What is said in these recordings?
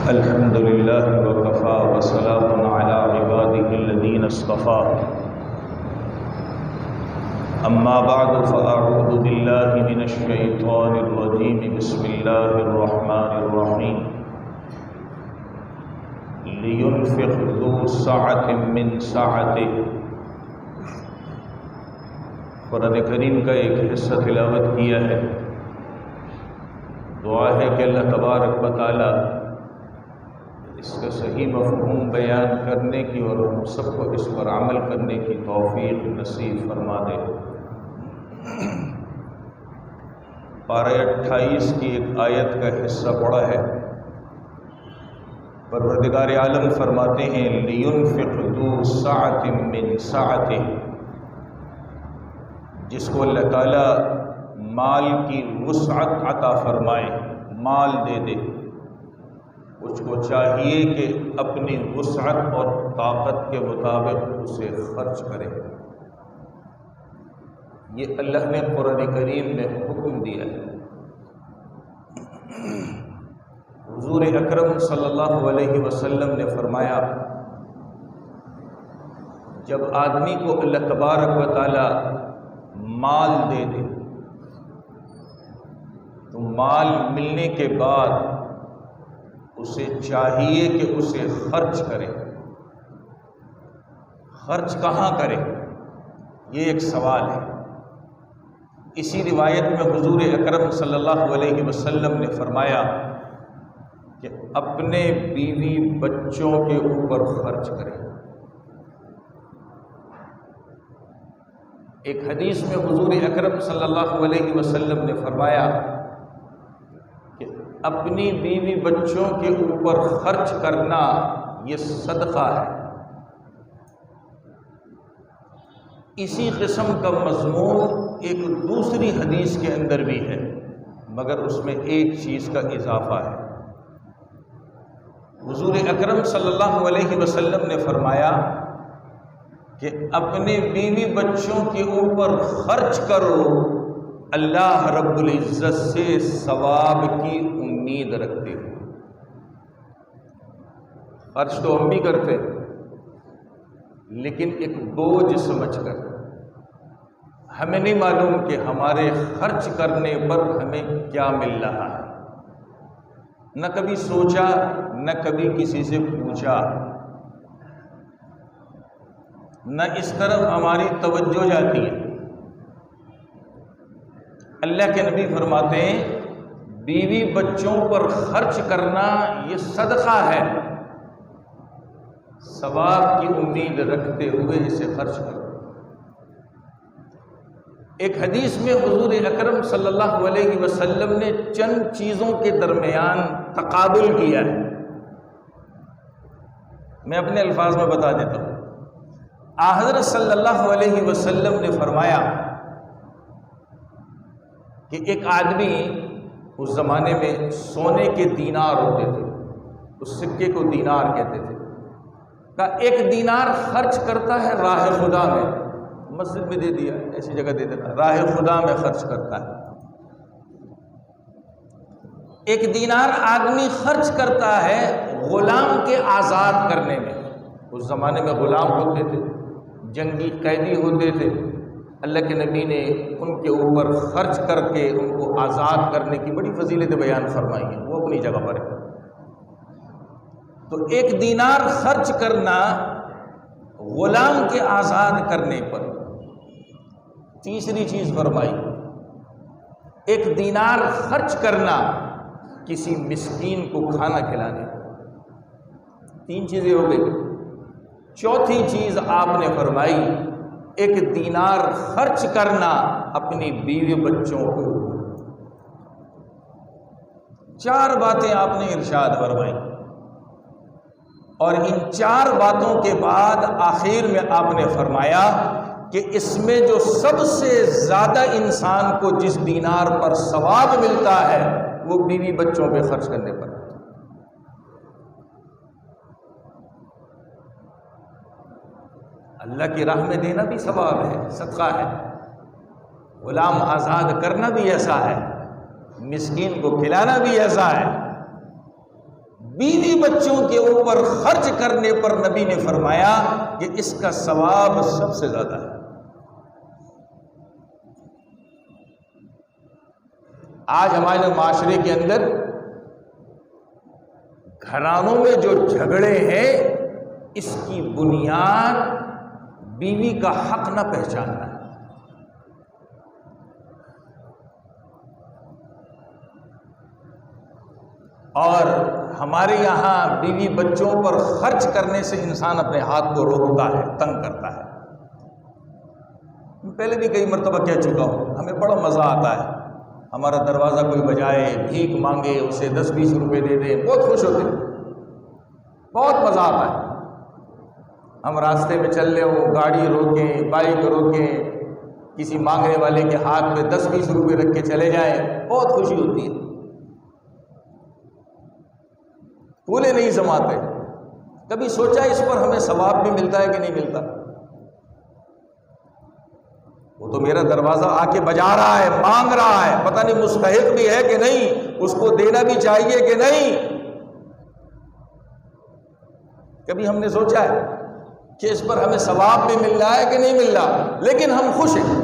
الحمد لله وكفى وسلام على عباده الذين اصطفى أما بعد فأعوذ بالله من الشيطان الرجيم بسم الله الرحمن الرحيم لينفق ذو سعة من سعته۔ قرآن کریم کا ایک حصہ تلاوت کیا ہے۔ دعا ہے کہ اللہ تبارک و تعالی اس کا صحیح مفہوم بیان کرنے کی اور ہم سب کو اس پر عمل کرنے کی توفیق نصیب فرما دے۔ پارہ 28 کی ایک آیت کا حصہ پڑا ہے۔ پروردگار عالم فرماتے ہیں لِيُنْفِقْ ذُو سَعَةٍ مِّن سَعَتِهِ، جس کو اللہ تعالیٰ مال کی وسعت عطا فرمائے، مال دے دے، اس کو چاہیے کہ اپنی وسعت اور طاقت کے مطابق اسے خرچ کرے۔ یہ اللہ نے قرآن کریم میں حکم دیا ہے۔ حضور اکرم صلی اللہ علیہ وسلم نے فرمایا جب آدمی کو اللہ تبارک و تعالی مال دے دے تو مال ملنے کے بعد اسے چاہیے کہ اسے خرچ کرے۔ خرچ کہاں کرے؟ یہ ایک سوال ہے۔ اسی روایت میں حضور اکرم صلی اللہ علیہ وسلم نے فرمایا کہ اپنے بیوی بچوں کے اوپر خرچ کرے۔ ایک حدیث میں حضور اکرم صلی اللہ علیہ وسلم نے فرمایا کہ اپنی بیوی بچوں کے اوپر خرچ کرنا یہ صدقہ ہے۔ اسی قسم کا مضمون ایک دوسری حدیث کے اندر بھی ہے، مگر اس میں ایک چیز کا اضافہ ہے۔ حضور اکرم صلی اللہ علیہ وسلم نے فرمایا کہ اپنے بیوی بچوں کے اوپر خرچ کرو، اللہ رب العزت سے ثواب کی امید رکھتے ہو۔ خرچ تو ہم بھی کرتے ہیں، لیکن ایک بوجھ سمجھ کر۔ ہمیں نہیں معلوم کہ ہمارے خرچ کرنے پر ہمیں کیا مل رہا ہے۔ نہ کبھی سوچا، نہ کبھی کسی سے پوچھا، نہ اس طرف ہماری توجہ جاتی ہے۔ اللہ کے نبی فرماتے ہیں بیوی بچوں پر خرچ کرنا یہ صدقہ ہے، ثواب کی امید رکھتے ہوئے اسے خرچ کرو۔ ایک حدیث میں حضور اکرم صلی اللہ علیہ وسلم نے چند چیزوں کے درمیان تقابل کیا ہے۔ میں اپنے الفاظ میں بتا دیتا ہوں۔ حضرت صلی اللہ علیہ وسلم نے فرمایا کہ ایک آدمی، اس زمانے میں سونے کے دینار ہوتے تھے، اس سکے کو دینار کہتے تھے، کہ ایک دینار خرچ کرتا ہے راہ خدا میں، مسجد میں دے دیا، ایسی جگہ دے دیتا، راہ خدا میں خرچ کرتا ہے۔ ایک دینار آدمی خرچ کرتا ہے غلام کے آزاد کرنے میں۔ اس زمانے میں غلام ہوتے تھے، جنگی قیدی ہوتے تھے، اللہ کے نبی نے ان کے اوپر خرچ کر کے ان کو آزاد کرنے کی بڑی فضیلت بیان فرمائی ہے، وہ اپنی جگہ پر ہے۔ تو ایک دینار خرچ کرنا غلام کے آزاد کرنے پر۔ تیسری چیز فرمائی ایک دینار خرچ کرنا کسی مسکین کو کھانا کھلانے پر۔ تین چیزیں ہو گئی۔ چوتھی چیز آپ نے فرمائی ایک دینار خرچ کرنا اپنی بیوی بچوں کو۔ چار باتیں آپ نے ارشاد فرمائی، اور ان چار باتوں کے بعد آخر میں آپ نے فرمایا کہ اس میں جو سب سے زیادہ انسان کو جس دینار پر ثواب ملتا ہے وہ بیوی بچوں پہ خرچ کرنے پر۔ اللہ کی راہ میں دینا بھی ثواب ہے، صدقہ ہے۔ غلام آزاد کرنا بھی ایسا ہے، مسکین کو کھلانا بھی ایسا ہے، بیوی بچوں کے اوپر خرچ کرنے پر نبی نے فرمایا کہ اس کا ثواب سب سے زیادہ ہے۔ آج ہمارے معاشرے کے اندر گھرانوں میں جو جھگڑے ہیں، اس کی بنیاد بیوی کا حق نہ پہچاننا ہے۔ اور ہمارے یہاں بیوی بچوں پر خرچ کرنے سے انسان اپنے ہاتھ کو روکتا ہے، تنگ کرتا ہے۔ پہلے بھی کئی مرتبہ کہہ چکا ہوں، ہمیں بڑا مزہ آتا ہے، ہمارا دروازہ کوئی بجائے، بھیک مانگے، اسے 10-20 روپے دے دیں، بہت خوش ہوتے ہیں، بہت مزہ آتا ہے۔ ہم راستے میں چل رہے ہوں، گاڑی روکیں، بائک روکیں، کسی مانگنے والے کے ہاتھ میں 10-20 روپے رکھ کے چلے جائیں، بہت خوشی ہوتی ہے۔ پھولے نہیں سماتے۔ کبھی سوچا اس پر ہمیں ثواب بھی ملتا ہے کہ نہیں ملتا؟ وہ تو میرا دروازہ آ کے بجا رہا ہے، مانگ رہا ہے، پتہ نہیں مستحق بھی ہے کہ نہیں، اس کو دینا بھی چاہیے کہ نہیں۔ کبھی ہم نے سوچا ہے کہ اس پر ہمیں ثواب بھی مل رہا ہے کہ نہیں مل رہا؟ لیکن ہم خوش ہیں۔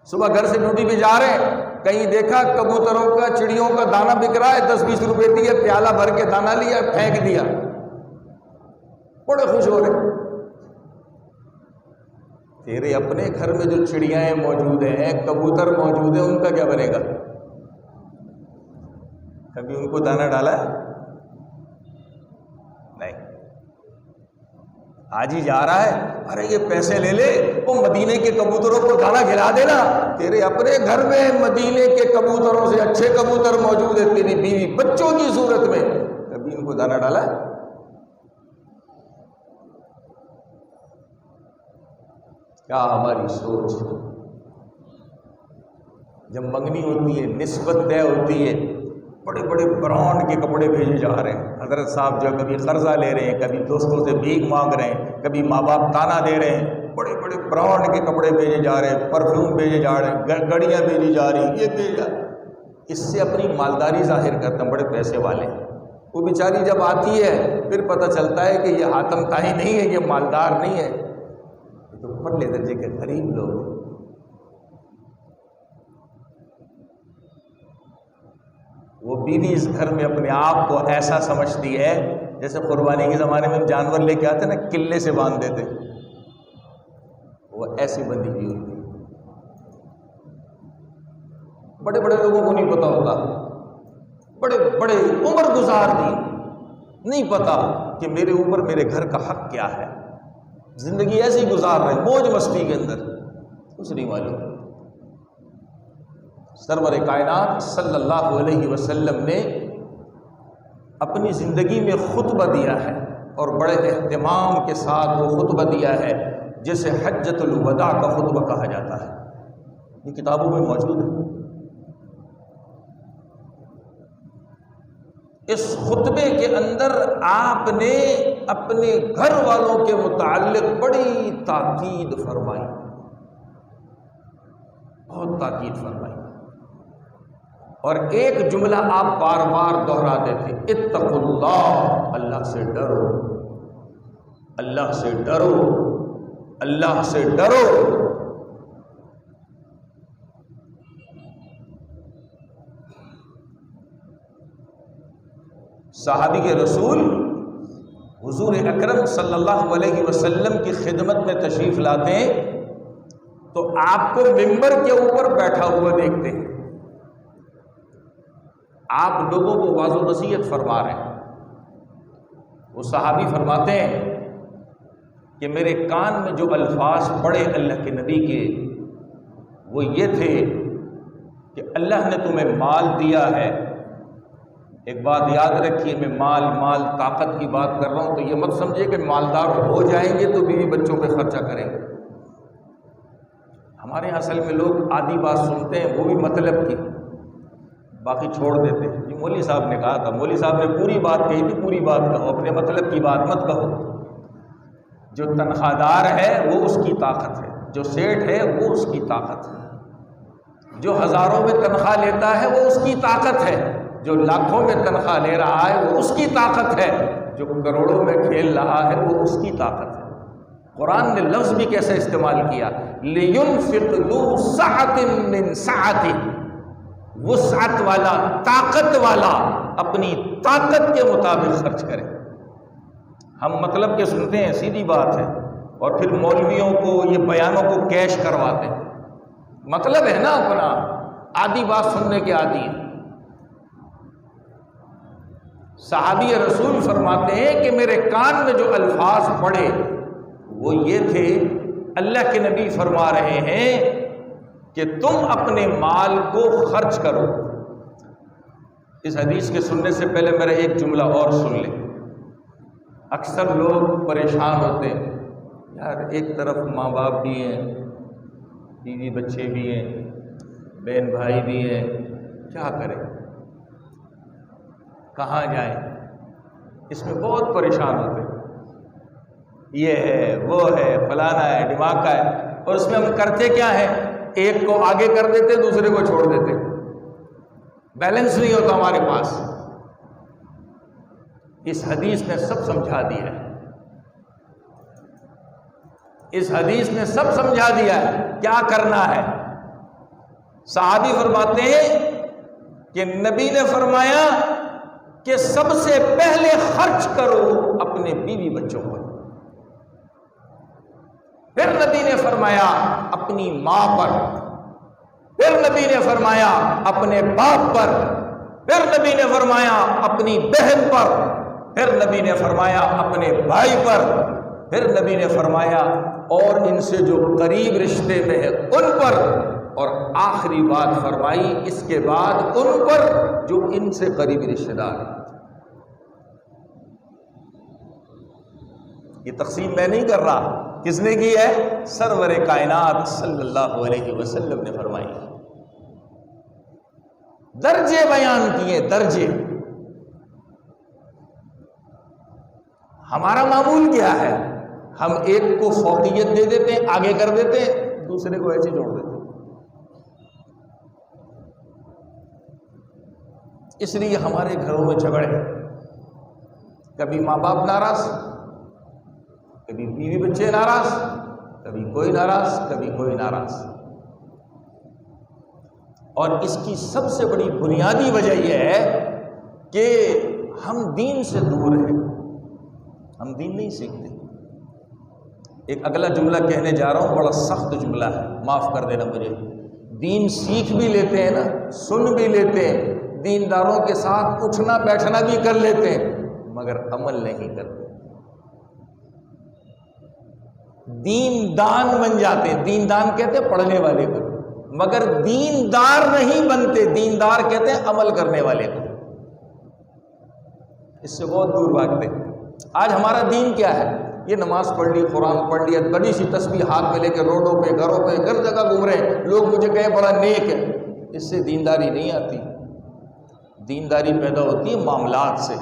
صبح گھر سے ڈیوٹی پہ جا رہے ہیں، کہیں دیکھا کبوتروں کا، چڑیوں کا دانہ بک رہا ہے، 10-20 روپے دیے، پیالہ بھر کے دانہ لیا، پھینک دیا، بڑے خوش ہو رہے۔ تیرے اپنے گھر میں جو چڑیاں موجود ہیں، کبوتر موجود ہیں، ان کا کیا بنے گا؟ کبھی ان کو دانہ ڈالا ہے؟ نہیں۔ آج ہی جا رہا ہے، ارے یہ پیسے لے لے، وہ مدینے کے کبوتروں کو دانہ کھلا دینا۔ تیرے اپنے گھر میں مدینے کے کبوتروں سے اچھے کبوتر موجود ہیں، تیری بیوی بچوں کی صورت میں، کبھی ان کو دانہ ڈالا ہے؟ کیا ہماری سوچ ہے؟ جب منگنی ہوتی ہے، نسبت طے ہوتی ہے، بڑے بڑے برانڈ کے کپڑے بھیجے جا رہے ہیں، حضرت صاحب جو کبھی قرضہ لے رہے ہیں، کبھی دوستوں سے بھیک مانگ رہے ہیں، کبھی ماں باپ تانا دے رہے ہیں، بڑے بڑے برانڈ کے کپڑے بھیجے جا رہے ہیں، پرفیوم بھیجے جا رہے ہیں، گڑیاں بھیجی جا رہی ہیں، یہ بھیجا، اس سے اپنی مالداری ظاہر کرتے ہیں، بڑے پیسے والے۔ وہ بیچاری جب آتی ہے پھر پتہ چلتا ہے کہ یہ حاتم طائی نہیں ہے، یہ مالدار نہیں ہے، یہ تو پرلے درجے کے غریب لوگ ہیں۔ وہ بیوی اس گھر میں اپنے آپ کو ایسا سمجھتی ہے جیسے قربانی کے زمانے میں جانور لے کے آتے نا، قلعے سے باندھ دیتے، وہ ایسی بندی ہوئی ہوتی ہے۔ بڑے بڑے لوگوں کو نہیں پتا ہوتا، بڑے بڑے عمر گزار دی، نہیں پتا کہ میرے اوپر میرے گھر کا حق کیا ہے، زندگی ایسی گزار رہے موج مستی کے اندر، کچھ نہیں معلوم۔ سرور کائنات صلی اللہ علیہ وسلم نے اپنی زندگی میں خطبہ دیا ہے، اور بڑے اہتمام کے ساتھ وہ خطبہ دیا ہے جسے حجۃ الوداع کا خطبہ کہا جاتا ہے، یہ کتابوں میں موجود ہے۔ اس خطبے کے اندر آپ نے اپنے گھر والوں کے متعلق بڑی تاکید فرمائی، بہت تاکید فرمائی، اور ایک جملہ آپ بار بار دہراتے تھے، اتقوا اللہ، اللہ سے ڈرو، اللہ سے ڈرو، اللہ سے ڈرو۔ صحابی کے رسول حضور اکرم صلی اللہ علیہ وسلم کی خدمت میں تشریف لاتے ہیں تو آپ کو ممبر کے اوپر بیٹھا ہوا دیکھتے ہیں، آپ لوگوں کو واعظ و نصیحت فرما رہے ہیں۔ وہ صحابی فرماتے ہیں کہ میرے کان میں جو الفاظ پڑے اللہ کے نبی کے، وہ یہ تھے کہ اللہ نے تمہیں مال دیا ہے۔ ایک بات یاد رکھیے، میں مال طاقت کی بات کر رہا ہوں، تو یہ مت سمجھے کہ مالدار ہو جائیں گے تو بیوی بچوں پہ خرچہ کریں گے۔ ہمارے یہاں اصل میں لوگ آدھی بات سنتے ہیں، وہ بھی مطلب کی، باقی چھوڑ دیتے ہیں۔ یہ مولوی صاحب نے کہا تھا، مولوی صاحب نے پوری بات کہی تھی، پوری بات کہو، اپنے مطلب کی بات مت کہو۔ جو تنخواہ دار ہے وہ اس کی طاقت ہے، جو سیٹھ ہے وہ اس کی طاقت ہے، جو ہزاروں میں تنخواہ لیتا ہے وہ اس کی طاقت ہے، جو لاکھوں میں تنخواہ لے رہا ہے وہ اس کی طاقت ہے، جو کروڑوں میں کھیل رہا ہے وہ اس کی طاقت ہے۔ قرآن نے لفظ بھی کیسے استعمال کیا، لِيُنْفِقْ ذُو سَعَةٍ مِّن سَعَتِهِ، وسعت والا، طاقت والا اپنی طاقت کے مطابق خرچ کرے۔ ہم مطلب کے سنتے ہیں، سیدھی بات ہے، اور پھر مولویوں کو یہ بیانوں کو کیش کرواتے ہیں۔ مطلب ہے نا اپنا، آدھی بات سننے کے عادی ہے۔ صحابی رسول فرماتے ہیں کہ میرے کان میں جو الفاظ پڑے وہ یہ تھے، اللہ کے نبی فرما رہے ہیں کہ تم اپنے مال کو خرچ کرو۔ اس حدیث کے سننے سے پہلے میرا ایک جملہ اور سن لیں۔ اکثر لوگ پریشان ہوتے ہیں، یار ایک طرف ماں باپ بھی ہیں، بیوی بچے بھی ہیں، بہن بھائی بھی ہیں، کیا کریں، کہاں جائیں؟ اس میں بہت پریشان ہوتے ہیں، یہ ہے وہ ہے فلانا ہے ڈھماکہ ہے، اور اس میں ہم کرتے کیا ہیں، ایک کو آگے کر دیتے دوسرے کو چھوڑ دیتے، بیلنس نہیں ہوتا ہمارے پاس۔ اس حدیث نے سب سمجھا دیا ہے، اس حدیث نے سب سمجھا دیا ہے کیا کرنا ہے۔ صحابی فرماتے ہیں کہ نبی نے فرمایا کہ سب سے پہلے خرچ کرو اپنے بیوی بچوں پر، پھر نبی نے فرمایا اپنی ماں پر، پھر نبی نے فرمایا اپنے باپ پر، پھر نبی نے فرمایا اپنی بہن پر، پھر نبی نے فرمایا اپنے بھائی پر، پھر نبی نے فرمایا اور ان سے جو قریب رشتے میں ہے ان پر، اور آخری بات فرمائی اس کے بعد ان پر جو ان سے قریبی رشتے دار ہیں۔ یہ تقسیم میں نہیں کر رہا، کس نے کی ہے؟ سرور کائنات صلی اللہ علیہ وسلم نے فرمائی۔ درجے بیان کیے، درجے۔ ہمارا معمول کیا ہے؟ ہم ایک کو فوقیت دے دیتے ہیں، آگے کر دیتے ہیں، دوسرے کو ایسے چھوڑ دیتے ہیں۔ اس لیے ہمارے گھروں میں جھگڑے، کبھی ماں باپ ناراض، کبھی بیوی بچے ناراض، کبھی کوئی ناراض، کبھی کوئی ناراض۔ اور اس کی سب سے بڑی بنیادی وجہ یہ ہے کہ ہم دین سے دور ہیں، ہم دین نہیں سیکھتے۔ ایک اگلا جملہ کہنے جا رہا ہوں، بڑا سخت جملہ ہے، معاف کر دینا مجھے۔ دین سیکھ بھی لیتے ہیں نا، سن بھی لیتے ہیں، دینداروں کے ساتھ اٹھنا بیٹھنا بھی کر لیتے ہیں، مگر عمل نہیں کرتے۔ دیندان بن جاتے ہیں، دیندان کہتے ہیں پڑھنے والے کو، مگر دیندار نہیں بنتے، دیندار کہتے ہیں عمل کرنے والے کو۔ اس سے بہت دور بھاگتے۔ آج ہمارا دین کیا ہے؟ یہ نماز پڑھ لی، قرآن پڑھ لیا، بڑی سی تسبیح ہاتھ میں لے کے روڈوں پہ، گھروں پہ، ہر جگہ گھوم رہے ہیں، لوگ مجھے کہیں بڑا نیک ہے۔ اس سے دینداری نہیں آتی۔ دینداری پیدا ہوتی ہے معاملات سے،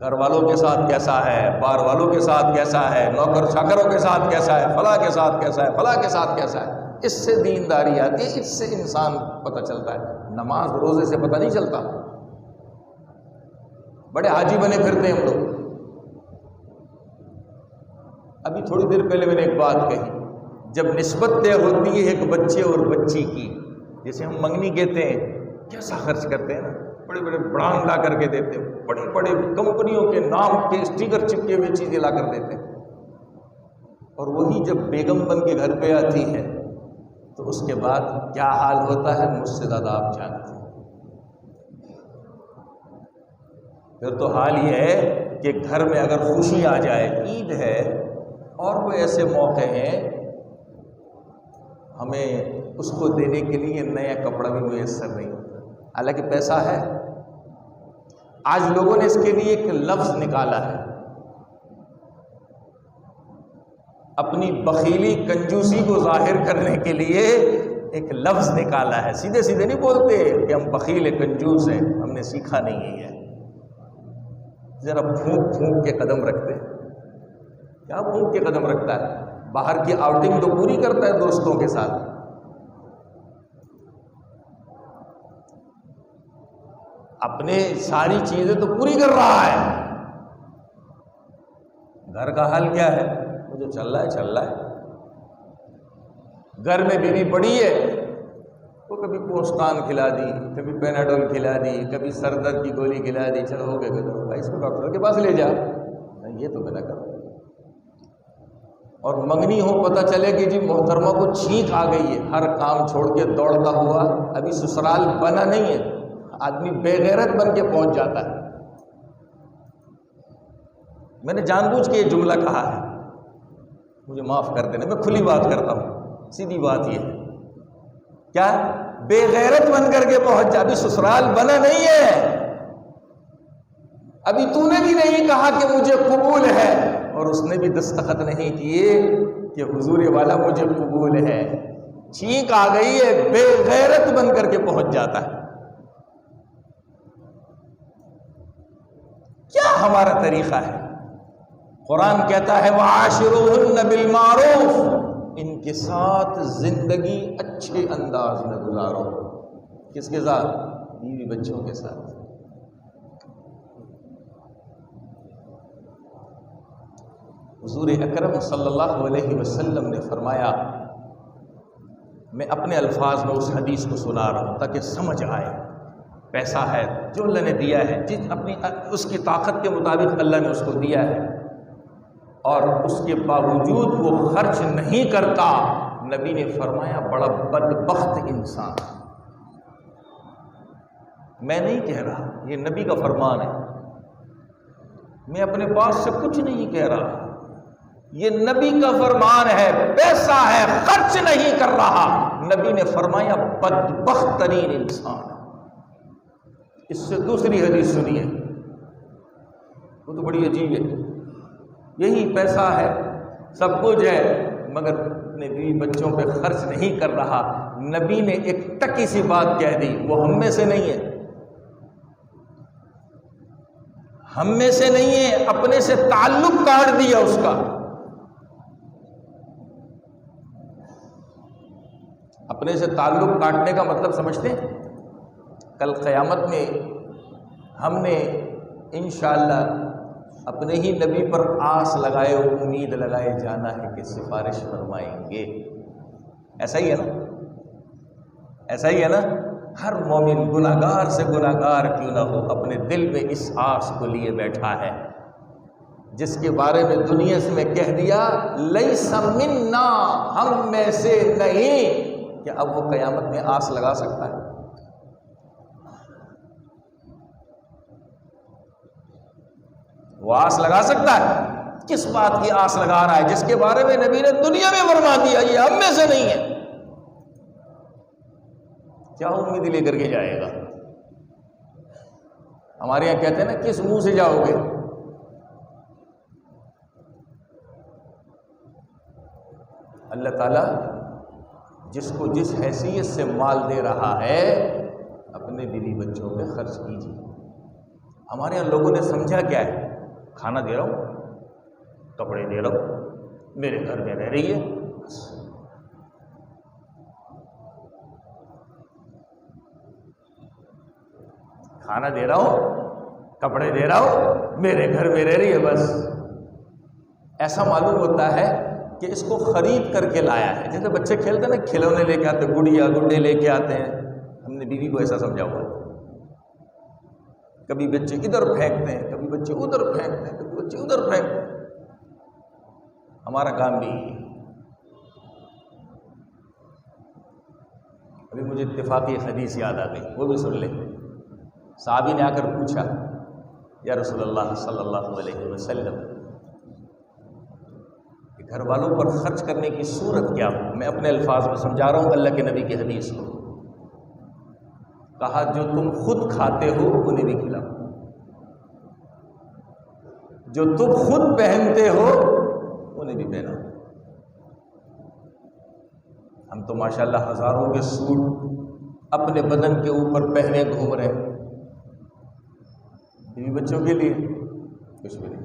گھر والوں کے ساتھ کیسا ہے، بار والوں کے ساتھ کیسا ہے، نوکر چاکروں کے ساتھ کیسا ہے، فلاں کے ساتھ کیسا ہے، فلاں کے ساتھ کیسا ہے۔ اس سے دینداری آتی ہے، اس سے انسان پتہ چلتا ہے۔ نماز روزے سے پتہ نہیں چلتا۔ بڑے حاجی بنے پھرتے ہیں ہم لوگ۔ ابھی تھوڑی دیر پہلے میں نے ایک بات کہی، جب نسبت طے ہوتی ہے ایک بچے اور بچی کی، جیسے ہم منگنی کہتے ہیں، کیسا خرچ کرتے ہیں نا، بڑے بڑے برانڈ لا کر کے دیتے ہیں، بڑی بڑی کمپنیوں کے نام کے اسٹیکر چپکے ہوئے چیزیں لا کر دیتے ہیں، اور وہی جب بیگم بن کے گھر پہ آتی ہے تو اس کے بعد کیا حال ہوتا ہے مجھ سے زیادہ آپ جانتے ہیں۔ پھر تو حال یہ ہے کہ گھر میں اگر خوشی آ جائے، عید ہے اور کوئی ایسے موقع ہیں، ہمیں اس کو دینے کے لیے نیا کپڑا بھی میسر نہیں ہوتا، حالانکہ پیسہ ہے۔ آج لوگوں نے اس کے لیے ایک لفظ نکالا ہے، اپنی بخیلی کنجوسی کو ظاہر کرنے کے لیے ایک لفظ نکالا ہے۔ سیدھے سیدھے نہیں بولتے کہ ہم بخیل کنجوس ہیں، ہم نے سیکھا نہیں ہے، ذرا پھونک پھونک کے قدم رکھتے ہیں۔ کیا پھونک کے قدم رکھتا ہے؟ باہر کی آؤٹنگ تو پوری کرتا ہے دوستوں کے ساتھ، اپنے ساری چیزیں تو پوری کر رہا ہے، گھر کا حال کیا ہے؟ وہ جو چل رہا ہے. گھر میں بیوی پڑی ہے، وہ کبھی پوسٹان کھلا دی، کبھی پیناڈول کھلا دی، کبھی سر درد کی گولی کھلا دی، چلو ہو گیا بھائی اس کو ڈاکٹر کے پاس لے جا. نہیں، یہ تو بنا کرو. اور منگنی ہو، پتہ چلے کہ جی محترمہ کو چھینک آ گئی ہے، ہر کام چھوڑ کے دوڑتا ہوا، ابھی سسرال بنا نہیں ہے، آدمی بے غیرت بن کے پہنچ جاتا ہے. میں نے جان بوجھ کے یہ جملہ کہا ہے، مجھے معاف کر دینا، میں کھلی بات کرتا ہوں، سیدھی بات یہ ہے. کیا بے غیرت بن کر کے پہنچ جا، ابھی سسرال بنا نہیں ہے، ابھی تو نے بھی نہیں کہا کہ مجھے قبول ہے، اور اس نے بھی دستخط نہیں کیے کہ حضور والا مجھے قبول ہے. چھینک آ گئی ہے، بے غیرت بن کر کے پہنچ جاتا ہے. کیا ہمارا طریقہ ہے؟ قرآن کہتا ہے وَعَاشِرُوهُنَّ بِالْمَعْرُوفِ، ان کے ساتھ زندگی اچھے انداز میں گزارو. کس کے ساتھ؟ بیوی بچوں کے ساتھ. حضور اکرم صلی اللہ علیہ وسلم نے فرمایا، میں اپنے الفاظ میں اس حدیث کو سنا رہا ہوں تاکہ سمجھ آئے. پیسہ ہے جو اللہ نے دیا ہے، جس اپنی اس کی طاقت کے مطابق اللہ نے اس کو دیا ہے، اور اس کے باوجود وہ خرچ نہیں کرتا. نبی نے فرمایا بڑا بدبخت انسان. میں نہیں کہہ رہا، یہ نبی کا فرمان ہے، میں اپنے پاس سے کچھ نہیں کہہ رہا، یہ نبی کا فرمان ہے. پیسہ ہے، خرچ نہیں کر رہا، نبی نے فرمایا بدبخت ترین انسان. اس سے دوسری حدیث سنیے، وہ تو بڑی عجیب ہے. یہی پیسہ ہے، سب کچھ ہے، مگر اپنے بیوی بچوں پہ خرچ نہیں کر رہا. نبی نے ایک ٹکی سی بات کہہ دی، وہ ہم میں سے نہیں ہے، ہم میں سے نہیں ہے، اپنے سے تعلق کاٹ دیا اس کا. اپنے سے تعلق کاٹنے کا مطلب سمجھتے ہیں؟ کل قیامت میں ہم نے انشاءاللہ اپنے ہی نبی پر آس لگائے، امید لگائے جانا ہے کہ سفارش فرمائیں گے. ایسا ہی ہے نا؟ ایسا ہی ہے نا؟ ہر مومن گناہگار سے گناہگار کیوں نہ ہو، اپنے دل میں اس آس کو لیے بیٹھا ہے، جس کے بارے میں دنیا سے میں کہہ دیا لیس منا، ہم میں سے نہیں. کہ اب وہ قیامت میں آس لگا سکتا ہے؟ وہ آس لگا سکتا ہے؟ کس بات کی آس لگا رہا ہے جس کے بارے میں نبی نے دنیا میں فرما دیا یہ ہم میں سے نہیں ہے؟ کیا امید لے کر کے جائے گا؟ ہمارے یہاں کہتے ہیں نا کس منہ سے جاؤ گے؟ اللہ تعالیٰ جس کو جس حیثیت سے مال دے رہا ہے اپنے بیوی بچوں پہ خرچ کیجیے. ہمارے یہاں لوگوں نے سمجھا کیا ہے، کھانا دے رہا ہوں، کپڑے دے رہا ہوں، میرے گھر میں رہ رہی ہے، کھانا دے رہا ہوں، کپڑے دے رہا ہوں، میرے گھر میں رہ رہی ہے بس. ایسا معلوم ہوتا ہے کہ اس کو خرید کر کے لایا ہے. جیسے بچے کھیلتے ہیں نا، کھلونے لے کے آتے ہیں، گڑیا گڈے لے کے آتے ہیں. ہم نے بیوی کو ایسا سمجھا ہوا ہے. کبھی بچے ادھر پھینکتے ہیں، کبھی بچے ادھر پھینکتے ہیں، کبھی بچے ادھر پھینکتے ہیں. ہمارا کام بھی. ابھی مجھے اتفاقی حدیث یاد آ گئی، وہ بھی سن لیں. صحابی نے آ کر پوچھا یا رسول اللہ صلی اللہ علیہ وسلم، گھر والوں پر خرچ کرنے کی صورت کیا ہو؟ میں اپنے الفاظ میں سمجھا رہا ہوں اللہ کے نبی کی حدیث کو. کہا جو تم خود کھاتے ہو انہیں بھی کھلاؤ، جو تم خود پہنتے ہو انہیں بھی پہناؤ. ہم تو ماشاءاللہ ہزاروں کے سوٹ اپنے بدن کے اوپر پہنے گھوم رہے ہیں، بیوی بچوں کے لیے کچھ بھی نہیں.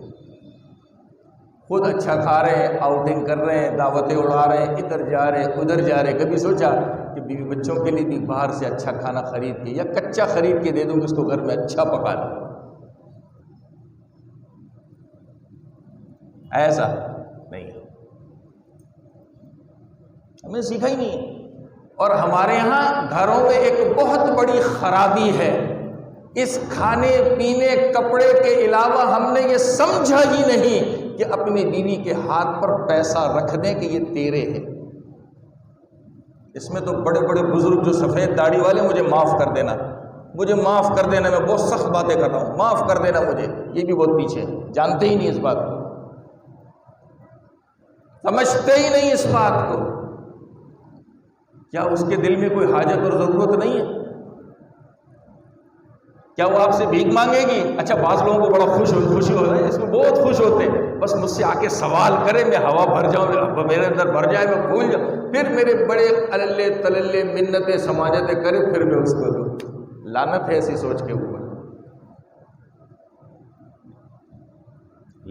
خود اچھا کھا رہے ہیں، آؤٹنگ کر رہے ہیں، دعوتیں اڑا رہے ہیں، ادھر جا رہے ہیں ادھر جا رہے ہیں. کبھی سوچا کہ بیوی بچوں کے لیے بھی باہر سے اچھا کھانا خرید کے یا کچا خرید کے دے دوں کہ اس کو گھر میں اچھا پکا دوں. ایسا نہیں، ہمیں سیکھا ہی نہیں ہے. اور ہمارے ہاں گھروں میں ایک بہت بڑی خرابی ہے، اس کھانے پینے کپڑے کے علاوہ ہم نے یہ سمجھا ہی نہیں کہ اپنی بیوی کے ہاتھ پر پیسہ رکھ دیں کہ یہ تیرے ہے. اس میں تو بڑے بڑے بزرگ جو سفید داڑھی والے، مجھے معاف کر دینا، مجھے معاف کر دینا، میں بہت سخت باتیں کر رہا ہوں، معاف کر دینا مجھے، یہ بھی بہت پیچھے ہیں، جانتے ہی نہیں اس بات کو، سمجھتے ہی نہیں اس بات کو. کیا اس کے دل میں کوئی حاجت اور ضرورت نہیں ہے؟ کیا وہ آپ سے بھیک مانگے گی؟ اچھا بعض لوگوں کو بڑا خوشی ہو رہا ہے، اس میں بہت خوش ہوتے ہیں، بس مجھ سے آ کے سوال کرے، میں ہوا بھر جاؤں، میرے اندر بھر جائے، میں بھول جاؤں، پھر میرے بڑے اللے تللے منتیں سماجتیں کرے، پھر میں اس کو دوں. لعنت ہے ایسی سوچ کے اوپر،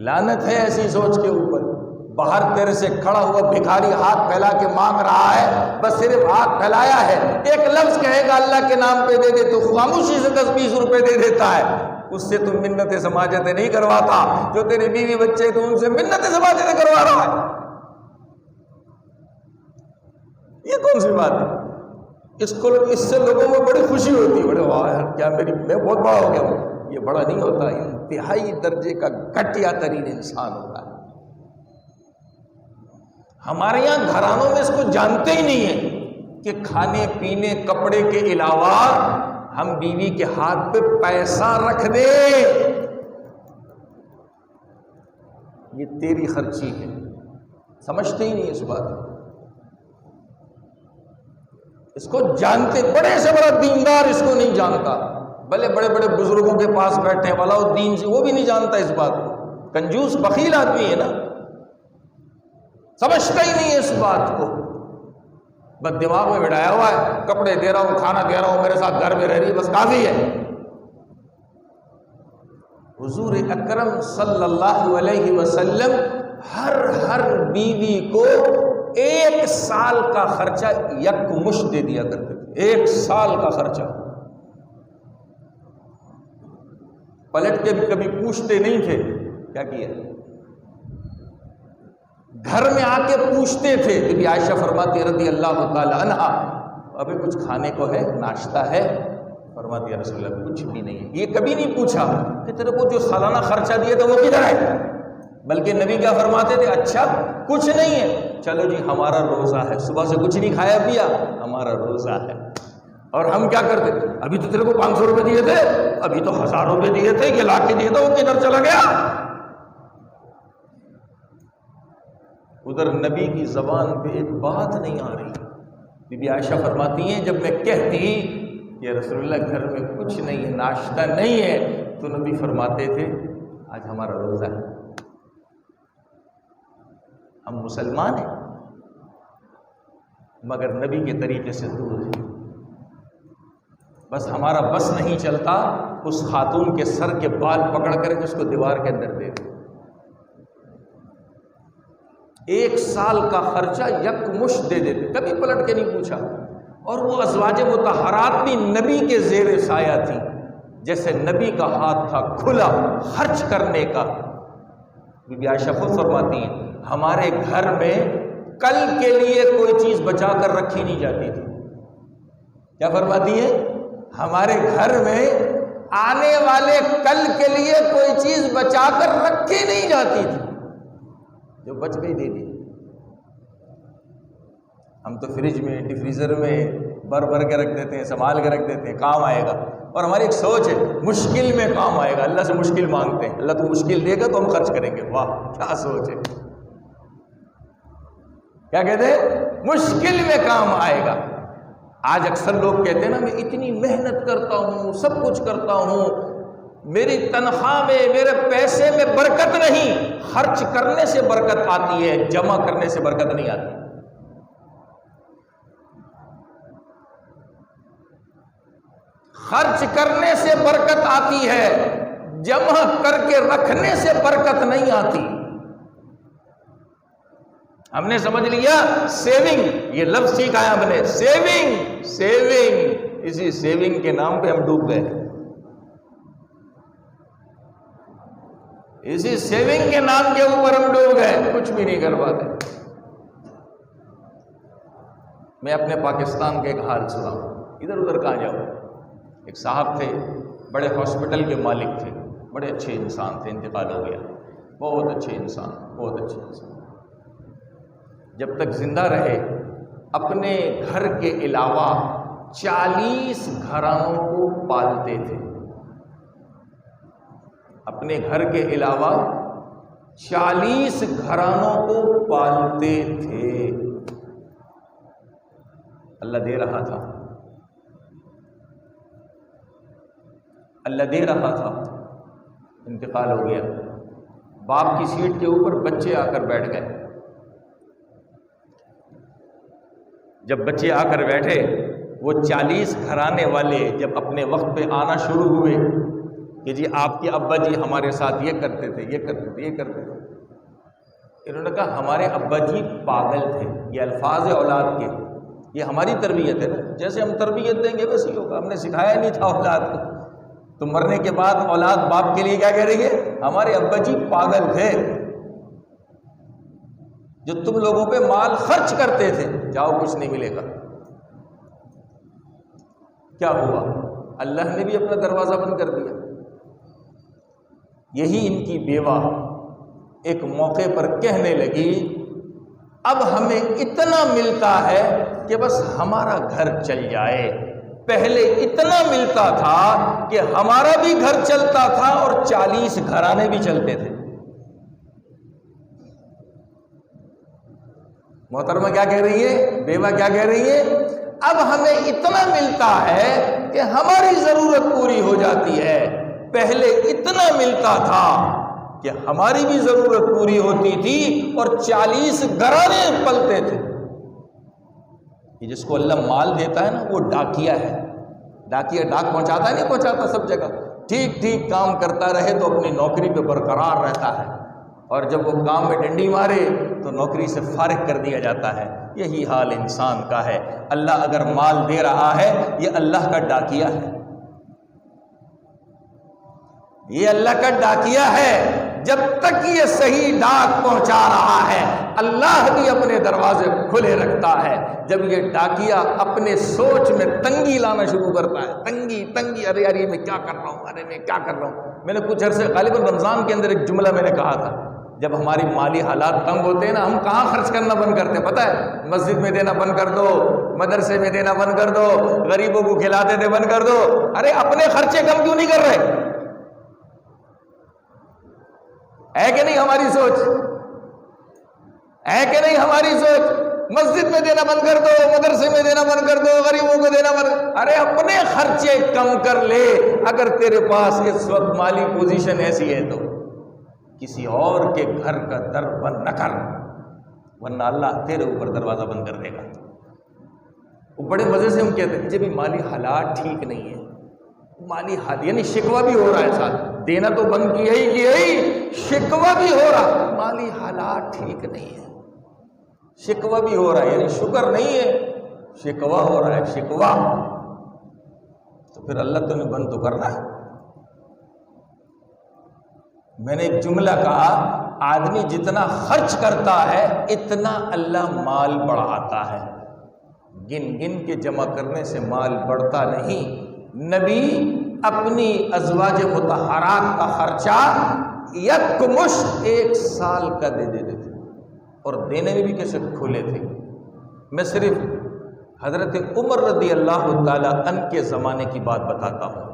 لعنت ہے ایسی سوچ کے اوپر. باہر تیرے سے کھڑا ہوا بھکاری ہاتھ پھیلا کے مانگ رہا ہے، بس صرف ہاتھ پھیلایا ہے، ایک لفظ کہے گا اللہ کے نام پہ دے دے تو خاموشی سے 10-20 روپے دے دیتا ہے. اس سے تم منتیں سماجتیں نہیں کرواتا، جو تیرے بیوی بچے تو ان سے منتیں سماجتیں کروا رہا ہے. یہ کون سی بات ہے؟ اس سے لوگوں میں بڑی خوشی ہوتی ہے، بڑے واہ یار کیا میں بہت بڑا ہو گیا ہوں. یہ بڑا نہیں ہوتا، انتہائی درجے کا گھٹیا ترین انسان ہوتا ہے. ہمارے یہاں گھرانوں میں اس کو جانتے ہی نہیں ہیں کہ کھانے پینے کپڑے کے علاوہ ہم بیوی کے ہاتھ پہ پیسہ رکھ دیں، یہ تیری خرچی ہے. سمجھتے ہی نہیں اس بات کو، اس کو جانتے، بڑے سے بڑا دیندار اس کو نہیں جانتا، بھلے بڑے بڑے بزرگوں کے پاس بیٹھے والا الدین سے، وہ بھی نہیں جانتا اس بات کو. کنجوس بخیل آدمی ہے نا، سمجھتا ہی نہیں ہے اس بات کو، بس دماغ میں بٹھایا ہوا ہے، کپڑے دے رہا ہوں، کھانا دے رہا ہوں، میرے ساتھ گھر میں رہ رہی ہے، بس کافی ہے. حضور اکرم صلی اللہ علیہ وسلم ہر بیوی کو 1 سال کا خرچہ یکمشت دے دیا کرتے تھے. 1 سال کا خرچہ پلٹ کے بھی کبھی پوچھتے نہیں تھے کیا کیا، گھر میں آ کے پوچھتے تھے. بی بی عائشہ فرماتی رضی اللہ تعالی عنہا، ابھی کچھ کھانے کو ہے، ناشتہ ہے؟ فرماتی یا رسول اللہ کچھ بھی نہیں ہے. یہ کبھی نہیں پوچھا کہ تیرے کو جو سالانہ خرچہ دیا تھا وہ کدھر ہے، بلکہ نبی کیا فرماتے تھے، اچھا کچھ نہیں ہے، چلو جی ہمارا روزہ ہے، صبح سے کچھ نہیں کھایا پیا، ہمارا روزہ ہے. اور ہم کیا کرتے، ابھی تو تیرے کو 500 روپے دیے تھے، ابھی تو 1000 روپے دیے تھے، یہ لا کے دیے تھے، وہ کدھر چلا گیا. ادھر نبی کی زبان پہ ایک بات نہیں آ رہی. بی بی عائشہ فرماتی ہیں جب میں کہتی کہ رسول اللہ گھر میں کچھ نہیں ہے، ناشتہ نہیں ہے، تو نبی فرماتے تھے آج ہمارا روزہ ہے. ہم مسلمان ہیں مگر نبی کے طریقے سے دور ہیں. بس ہمارا بس نہیں چلتا اس خاتون کے سر کے بال پکڑ کر کے اس کو دیوار کے اندر دے دیں. 1 سال کا خرچہ یکمشت دے دیتے، کبھی پلٹ کے نہیں پوچھا. اور وہ ازواج مطہرات بھی نبی کے زیر سایہ تھی، جیسے نبی کا ہاتھ تھا کھلا خرچ کرنے کا. بی بی عائشہ خود فرماتی ہیں ہمارے گھر میں کل کے لیے کوئی چیز بچا کر رکھی نہیں جاتی تھی. کیا فرماتی ہے؟ ہمارے گھر میں آنے والے کل کے لیے کوئی چیز بچا کر رکھی نہیں جاتی تھی، جو بچ گئی دے دی. ہم تو فریج میں ڈیفریزر میں بھر کے رکھ دیتے ہیں، سنبھال کے رکھ دیتے ہیں، کام آئے گا. اور ہماری ایک سوچ ہے مشکل میں کام آئے گا، اللہ سے مشکل مانگتے ہیں، اللہ تو مشکل دے گا تو ہم خرچ کریں گے. واہ کیا سوچ ہے، کیا کہتے ہیں مشکل میں کام آئے گا. آج اکثر لوگ کہتے ہیں نا میں اتنی محنت کرتا ہوں، سب کچھ کرتا ہوں، میری تنخواہ میں میرے پیسے میں برکت نہیں. خرچ کرنے سے برکت آتی ہے، جمع کرنے سے برکت نہیں آتی. خرچ کرنے سے برکت آتی ہے، جمع کر کے رکھنے سے برکت نہیں آتی. ہم نے سمجھ لیا سیونگ، یہ لفظ سیکھا ہے ہم نے، سیونگ سیونگ، اسی سیونگ کے نام پہ ہم ڈوب گئے، اسی سیونگ کے نام کے اوپر ہم ڈوب گئے، کچھ بھی نہیں کر پاتے۔ میں اپنے پاکستان کے ایک حال سناؤں، ادھر ادھر کہاں جاؤں۔ ایک صاحب تھے، بڑے ہاسپٹل کے مالک تھے، بڑے اچھے انسان تھے، انتقال ہو گیا، بہت اچھے انسان، بہت اچھے انسان۔ جب تک زندہ رہے اپنے گھر کے علاوہ 40 گھرانوں کو پالتے تھے، اپنے گھر کے علاوہ 40 گھرانوں کو پالتے تھے۔ اللہ دے رہا تھا، اللہ دے رہا تھا، انتقال ہو گیا۔ باپ کی سیٹ کے اوپر بچے آ کر بیٹھ گئے۔ جب بچے آ کر بیٹھے، وہ 40 گھرانے والے جب اپنے وقت پہ آنا شروع ہوئے کہ جی آپ کے ابا جی ہمارے ساتھ یہ کرتے تھے، یہ کرتے تھے، یہ کرتے تھے، انہوں نے کہا ہمارے ابا جی پاگل تھے۔ یہ الفاظ اولاد کے، یہ ہماری تربیت ہے نا، جیسے ہم تربیت دیں گے ویسے ہی ہوگا، ہم نے سکھایا نہیں تھا اولاد کو۔ تو مرنے کے بعد اولاد باپ کے لیے کیا کہہ رہی ہے؟ ہمارے ابا جی پاگل تھے، جو تم لوگوں پہ مال خرچ کرتے تھے، جاؤ کچھ نہیں ملے گا۔ کیا ہوا؟ اللہ نے بھی اپنا دروازہ بند کر دیا۔ یہی ان کی بیوہ ایک موقع پر کہنے لگی اب ہمیں اتنا ملتا ہے کہ بس ہمارا گھر چل جائے، پہلے اتنا ملتا تھا کہ ہمارا بھی گھر چلتا تھا اور 40 گھرانے بھی چلتے تھے۔ محترمہ کیا کہہ رہی ہے؟ بیوہ کیا کہہ رہی ہے؟ اب ہمیں اتنا ملتا ہے کہ ہماری ضرورت پوری ہو جاتی ہے، پہلے اتنا ملتا تھا کہ ہماری بھی ضرورت پوری ہوتی تھی اور 40 گھرانے پلتے تھے۔ کہ جس کو اللہ مال دیتا ہے نا وہ ڈاکیا ہے، ڈاکیا ڈاک پہنچاتا ہے نہیں پہنچاتا سب جگہ، ٹھیک ٹھیک کام کرتا رہے تو اپنی نوکری پہ برقرار رہتا ہے، اور جب وہ کام میں ڈنڈی مارے تو نوکری سے فارغ کر دیا جاتا ہے۔ یہی حال انسان کا ہے۔ اللہ اگر مال دے رہا ہے یہ اللہ کا ڈاکیا ہے، یہ اللہ کا ڈاکیا ہے۔ جب تک یہ صحیح ڈاک پہنچا رہا ہے اللہ بھی اپنے دروازے کھلے رکھتا ہے۔ جب یہ ڈاکیا اپنے سوچ میں تنگی لانا شروع کرتا ہے، تنگی تنگی، ارے یار یہ میں کیا کر رہا ہوں، ارے میں کیا کر رہا ہوں۔ میں نے کچھ عرصے غالباً رمضان کے اندر ایک جملہ میں نے کہا تھا، جب ہماری مالی حالات تنگ ہوتے ہیں نا، ہم کہاں خرچ کرنا بند کرتے ہیں؟ پتہ ہے، مسجد میں دینا بند کر دو، مدرسے میں دینا بند کر دو، غریبوں کو کھلاتے تھے بند کر دو۔ ارے اپنے خرچے کم کیوں نہیں کر رہے؟ ہے کہ نہیں ہماری سوچ؟ ہے کہ نہیں ہماری سوچ؟ مسجد میں دینا بند کر دو، مدرسے میں دینا بند کر دو، غریبوں کو دینا بند۔ ارے اپنے خرچے کم کر لے، اگر تیرے پاس اس وقت مالی پوزیشن ایسی ہے تو کسی اور کے گھر کا در بند نہ کر، ورنہ اللہ تیرے اوپر دروازہ بند کر دے گا۔ وہ بڑے مزے سے ہم کہتے ہیں جب مالی حالات ٹھیک نہیں ہے، مالی حالات یعنی شکوہ بھی ہو رہا ہے، ساتھ دینا تو بند کیا ہی شکوہ بھی ہو رہا، مالی حالات ٹھیک نہیں ہے، شکوہ بھی ہو رہا ہے، یعنی شکر نہیں ہے، شکوہ ہو رہا ہے، شکوہ۔ تو پھر اللہ تو نے بند تو کرنا ہے۔ میں نے ایک جملہ کہا، آدمی جتنا خرچ کرتا ہے اتنا اللہ مال بڑھاتا ہے، گن گن کے جمع کرنے سے مال بڑھتا نہیں۔ نبی اپنی ازواج مطہرات کا خرچہ یکمشت 1 سال کا دے دیتے تھے، اور دینے میں بھی کیسے کھلے تھے۔ میں صرف حضرت عمر رضی اللہ تعالی عنہ کے زمانے کی بات بتاتا ہوں۔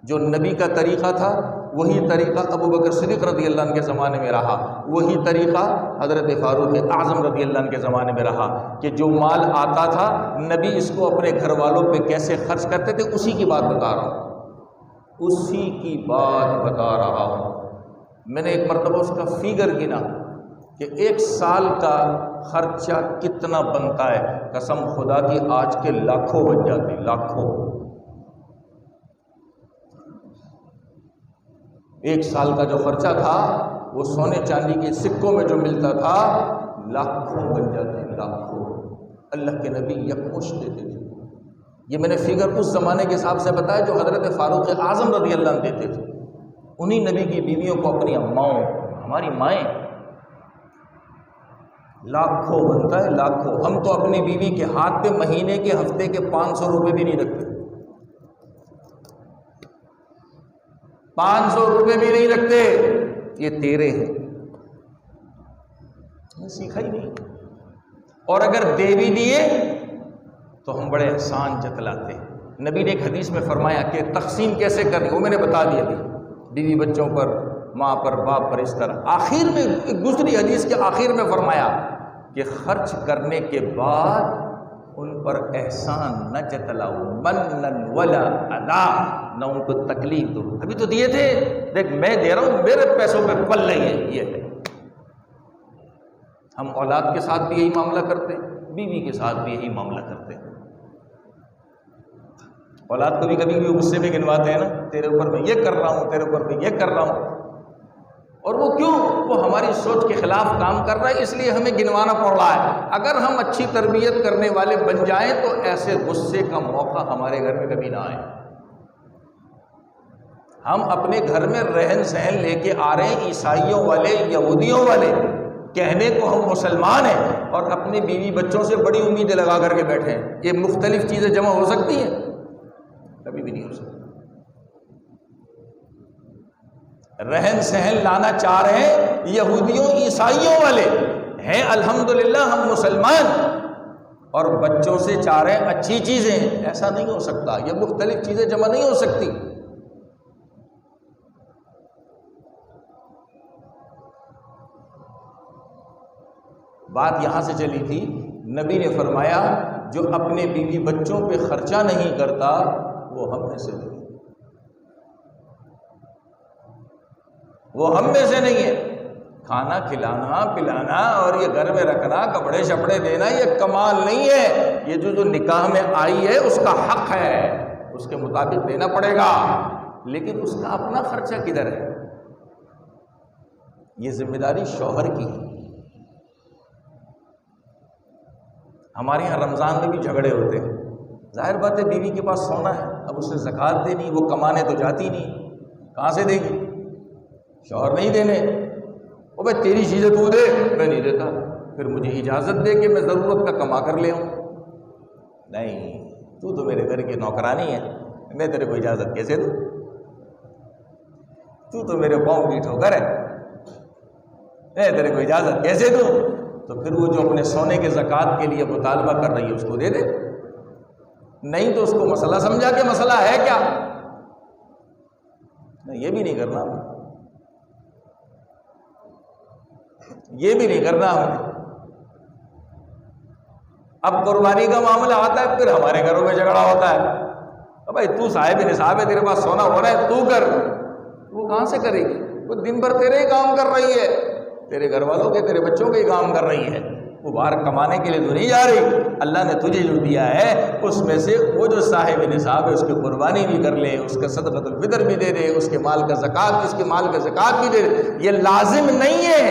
جو نبی کا طریقہ تھا وہی طریقہ ابو بکر صدیق رضی اللہ عنہ کے زمانے میں رہا، وہی طریقہ حضرت فاروق اعظم رضی اللہ عنہ کے زمانے میں رہا، کہ جو مال آتا تھا نبی اس کو اپنے گھر والوں پہ کیسے خرچ کرتے تھے، اسی کی بات بتا رہا ہوں، اسی کی بات بتا رہا ہوں۔ میں نے ایک مرتبہ اس کا فیگر گنا کہ 1 سال کا خرچہ کتنا بنتا ہے، قسم خدا کی آج کے لاکھوں بن جاتے، لاکھوں۔ 1 سال کا جو خرچہ تھا وہ سونے چاندی کے سکوں میں جو ملتا تھا لاکھوں بن جاتے ہیں، لاکھوں۔ اللہ کے نبی یکمشت دیتے تھے۔ یہ میں نے فگر اس زمانے کے حساب سے بتایا جو حضرت فاروق اعظم رضی اللہ عنہ دیتے تھے۔ انہی نبی کی بیویوں کو اپنی اماؤں، ہماری مائیں، لاکھوں بنتا ہے، لاکھوں۔ ہم تو اپنی بیوی کے ہاتھ پہ مہینے کے، ہفتے کے 500 روپے بھی نہیں رکھتے، 500 روپے بھی نہیں رکھتے، یہ تیرے ہیں، سیکھا ہی نہیں۔ اور اگر دے بھی دیے تو ہم بڑے احسان جتلاتے ہیں۔ نبی نے ایک حدیث میں فرمایا کہ تقسیم کیسے کرنی، وہ میں نے بتا دیا ابھی، بیوی بچوں پر، ماں پر، باپ پر، اس طرح۔ آخر میں ایک دوسری حدیث کے آخر میں فرمایا کہ خرچ کرنے کے بعد ان پر احسان نہ جتلاؤ، منن ولا ادا، نہ ان کو تکلیف دو۔ ابھی تو دیے تھے، دیکھ میں دے رہا ہوں، میرے پیسوں پہ پل رہی ہے، یہ ہے۔ ہم اولاد کے ساتھ بھی یہی معاملہ کرتے ہیں، بیوی کے ساتھ بھی یہی معاملہ کرتے ہیں۔ اولاد کو بھی کبھی غصے میں گنواتے ہیں نا، تیرے اوپر میں یہ کر رہا ہوں، تیرے اوپر میں یہ کر رہا ہوں، اور وہ کیوں؟ وہ ہماری سوچ کے خلاف کام کر رہا ہے، اس لیے ہمیں گنوانا پڑ رہا ہے۔ اگر ہم اچھی تربیت کرنے والے بن جائیں تو ایسے غصے کا موقع ہمارے گھر میں کبھی نہ آئے۔ ہم اپنے گھر میں رہن سہن لے کے آ رہے ہیں، عیسائیوں والے، یہودیوں والے، کہنے کو ہم مسلمان ہیں، اور اپنے بیوی بچوں سے بڑی امیدیں لگا کر کے بیٹھے ہیں۔ یہ مختلف چیزیں جمع ہو سکتی ہیں؟ کبھی بھی نہیں ہو سکتی۔ رہن سہن لانا چاہ رہے ہیں یہودیوں عیسائیوں والے، ہیں الحمدللہ ہم مسلمان، اور بچوں سے چاہ رہے ہیں اچھی چیزیں، ایسا نہیں ہو سکتا۔ یہ مختلف چیزیں جمع نہیں ہو سکتی۔ بات یہاں سے چلی تھی، نبی نے فرمایا جو اپنے بیوی بچوں پہ خرچہ نہیں کرتا وہ ہم میں سے نہیں، وہ ہم میں سے نہیں ہے۔ کھانا کھلانا پلانا اور یہ گھر میں رکھنا، کپڑے شپڑے دینا، یہ کمال نہیں ہے۔ یہ جو نکاح میں آئی ہے اس کا حق ہے، اس کے مطابق دینا پڑے گا، لیکن اس کا اپنا خرچہ کدھر ہے؟ یہ ذمہ داری شوہر کی ہے۔ ہمارے یہاں رمضان میں بھی جھگڑے ہوتے ہیں، ظاہر بات ہے بیوی کے پاس سونا ہے، اب اس نے زکوٰۃ دینی، وہ کمانے تو جاتی نہیں، کہاں سے دے گی؟ شوہر نہیں دینے، او بھائی تیری چیزیں تو دے، میں نہیں دیتا، پھر مجھے اجازت دے کہ میں ضرورت کا کما کر لے آؤں۔ نہیں، تو میرے گھر کی نوکرانی ہے، میں تیرے کو اجازت کیسے دوں؟ تو میرے پاؤں کی ٹھوکر ہے، میں تیرے کو اجازت کیسے دوں؟ تو پھر وہ جو اپنے سونے کے زکوٰۃ کے لیے مطالبہ کر رہی ہے اس کو دے دے، نہیں تو اس کو مسئلہ سمجھا کہ مسئلہ ہے کیا؟ نہیں، یہ بھی نہیں کرنا ہمیں، یہ بھی نہیں کرنا ہمیں۔ اب قربانی کا معاملہ آتا ہے، پھر ہمارے گھروں میں جھگڑا ہوتا ہے، بھائی تو صاحب نصاب ہے، تیرے پاس سونا ہو رہا ہے، تو کر۔ وہ کہاں سے کرے گی؟ وہ دن بھر تیرے ہی کام کر رہی ہے، تیرے گھر والوں کے، تیرے بچوں کے ہی کام کر رہی ہے، وہ باہر کمانے کے لیے تو نہیں جا رہی۔ اللہ نے تجھے جو دیا ہے اس میں سے وہ جو صاحب نصاب ہے اس کی قربانی بھی کر لے، اس کا صدقۃ الفطر بھی دے دے، اس کے مال کا زکوٰۃ، اس کے مال کا زکوٰۃ بھی دے دے۔ یہ لازم نہیں ہے،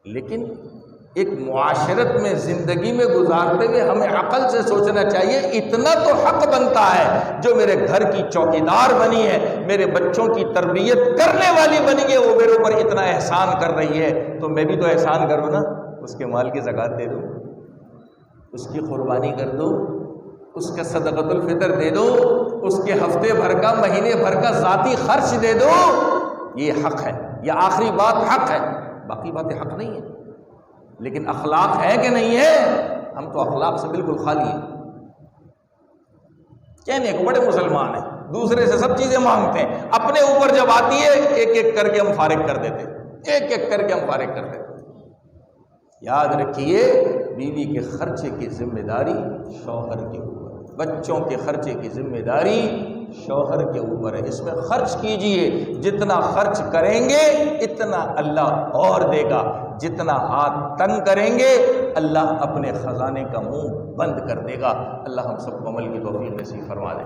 لیکن ایک معاشرت میں زندگی میں گزارتے ہوئے ہمیں عقل سے سوچنا چاہیے، اتنا تو حق بنتا ہے، جو میرے گھر کی چوکیدار بنی ہے، میرے بچوں کی تربیت کرنے والی بنی ہے، وہ میرے اوپر اتنا احسان کر رہی ہے، تو میں بھی تو احسان کروں نا، اس کے مال کی زکوٰۃ دے دو، اس کی قربانی کر دو، اس کا صدقۃ الفطر دے دو، اس کے ہفتے بھر کا، مہینے بھر کا ذاتی خرچ دے دو۔ یہ حق ہے، یہ آخری بات حق ہے، باقی باتیں حق نہیں ہیں۔ لیکن اخلاق ہے کہ نہیں ہے؟ ہم تو اخلاق سے بالکل خالی ہیں، کہنے کو بڑے مسلمان ہیں، دوسرے سے سب چیزیں مانگتے ہیں، اپنے اوپر جب آتی ہے ایک ایک کر کے ہم فارغ کر دیتے، ایک ایک کر کے ہم فارغ کر دیتے۔ یاد رکھیے، بیوی کے خرچے کی ذمہ داری شوہر کے اوپر، بچوں کے خرچے کی ذمہ داری شوہر کے اوپر ہے۔ اس میں خرچ کیجئے، جتنا خرچ کریں گے اتنا اللہ اور دے گا، جتنا ہاتھ تنگ کریں گے اللہ اپنے خزانے کا منہ بند کر دے گا۔ اللہ ہم سب کو عمل کی توفیق نصیب فرما دے۔